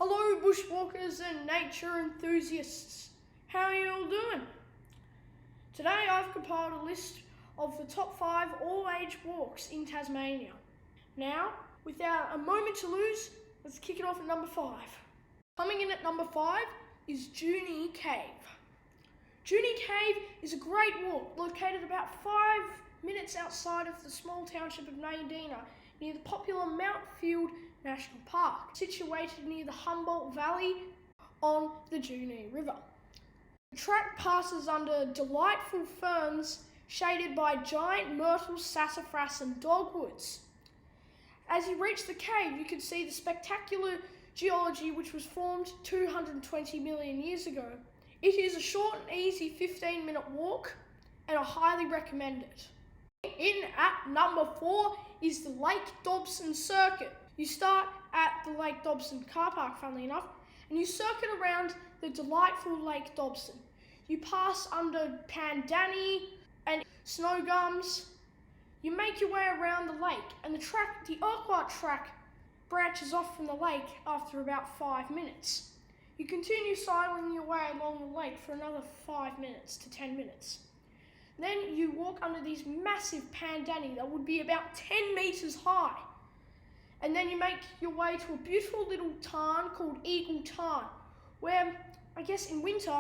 Hello bushwalkers and nature enthusiasts. How are you all doing? Today I've compiled a list of the top 5 all-age walks in Tasmania. Now, without a moment to lose, let's kick it off at number 5. Coming in at number 5 is Junee Cave. Junee Cave is a great walk located about 5 minutes outside of the small township of Nayadina, near the popular Mount Field National Park, situated near the Humboldt Valley on the Junee River. The track passes under delightful ferns shaded by giant myrtles, sassafras and dogwoods. As you reach the cave, you can see the spectacular geology which was formed 220 million years ago. It is a short and easy 15-minute walk and I highly recommend it. In at number 4 is the Lake Dobson Circuit. You start at the Lake Dobson car park, funnily enough, and you circuit around the delightful Lake Dobson. You pass under Pandani and Snow Gums. You make your way around the lake, and the Urquhart track branches off from the lake after about 5 minutes. You continue cycling your way along the lake for another 5 minutes to 10 minutes. Then you walk under these massive Pandani that would be about 10 metres high. And then you make your way to a beautiful little tarn called Eagle Tarn, where I guess in winter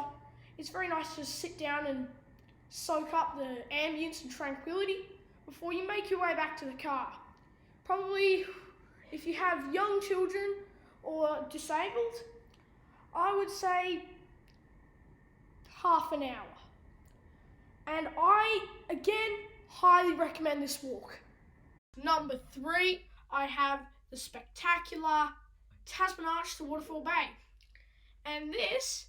it's very nice to sit down and soak up the ambience and tranquility before you make your way back to the car. Probably if you have young children or disabled, I would say half an hour. And I, again, highly recommend this walk. Number 3, I have the spectacular Tasman Arch to Waterfall Bay. And this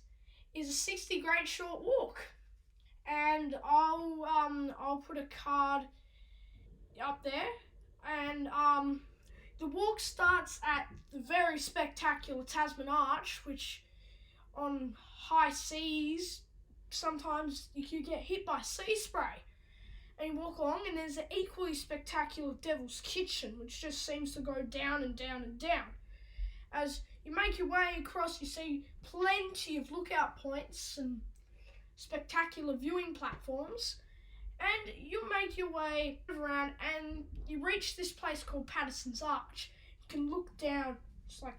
is a 60 grade short walk. And I'll put a card up there. And the walk starts at the very spectacular Tasman Arch, which on high seas, sometimes you could get hit by sea spray. And you walk along and there's an equally spectacular Devil's Kitchen, which just seems to go down and down and down. As you make your way across, you see plenty of lookout points and spectacular viewing platforms. And you make your way around and you reach this place called Patterson's Arch. You can look down, it's like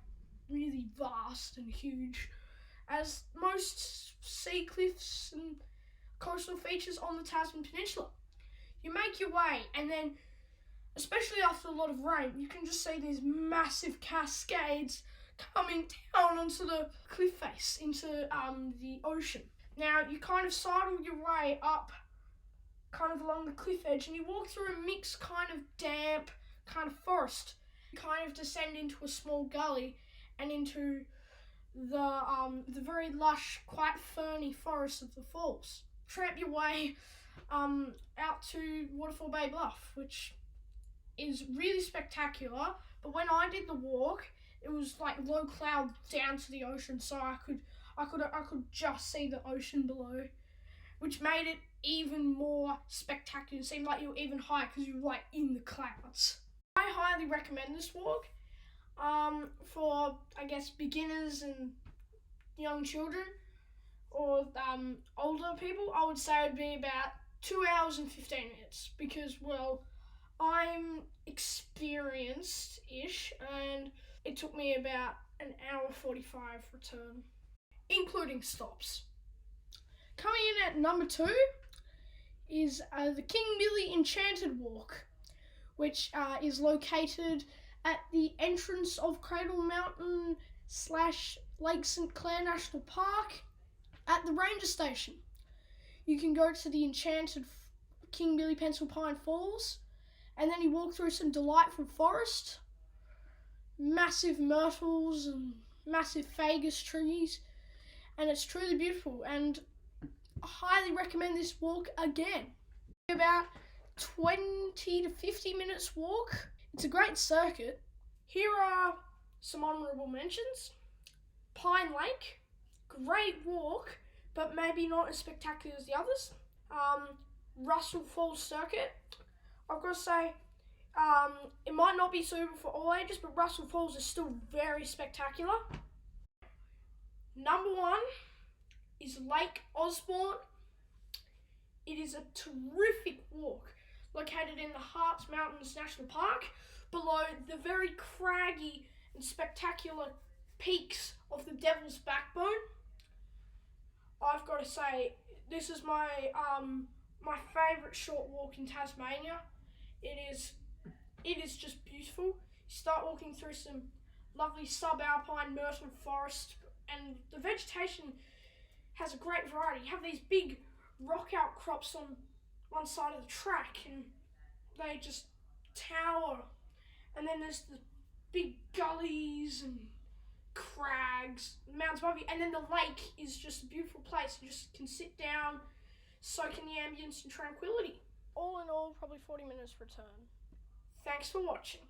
really vast and huge, as most sea cliffs and coastal features on the Tasman Peninsula. You make your way, and then, especially after a lot of rain, you can just see these massive cascades coming down onto the cliff face, into the ocean. Now, you kind of sidle your way up, kind of along the cliff edge, and you walk through a mixed kind of damp kind of forest. You kind of descend into a small gully and into the very lush, quite ferny forest of the falls. Tramp your way out to Waterfall Bay Bluff, which is really spectacular. But when I did the walk, it was like low cloud down to the ocean, so I could just see the ocean below, which made it even more spectacular. It seemed like you were even higher because you were like in the clouds. I highly recommend this walk for, I guess, beginners and young children, or older people. I would say it would be about 2 hours and 15 minutes because, well, I'm experienced-ish and it took me about an hour 45 return, including stops. Coming in at number 2 is the King Billy Enchanted Walk, which is located at the entrance of Cradle Mountain / Lake St Clair National Park at the ranger station. You can go to the enchanted King Billy Pencil Pine Falls, and then you walk through some delightful forest, massive myrtles and massive fagus trees, and it's truly beautiful, and I highly recommend this walk again. About 20 to 50 minutes walk. It's a great circuit. Here are some honourable mentions. Pine Lake, great walk, but maybe not as spectacular as the others. Russell Falls Circuit, I've got to say, it might not be suitable for all ages, but Russell Falls is still very spectacular. Number 1 is Lake Osborne. It is a terrific walk located in the Harts Mountains National Park below the very craggy and spectacular peaks of the Devil's Backbone. I've got to say, this is my favourite short walk in Tasmania. It is just beautiful. You start walking through some lovely subalpine myrtle forest, and the vegetation has a great variety. You have these big rock outcrops on one side of the track, and they just tower. And then there's the big gullies and crags, mountains above you, and then the lake is just a beautiful place. You just can sit down, soak in the ambience and tranquility. All in all, probably 40 minutes return. Thanks for watching.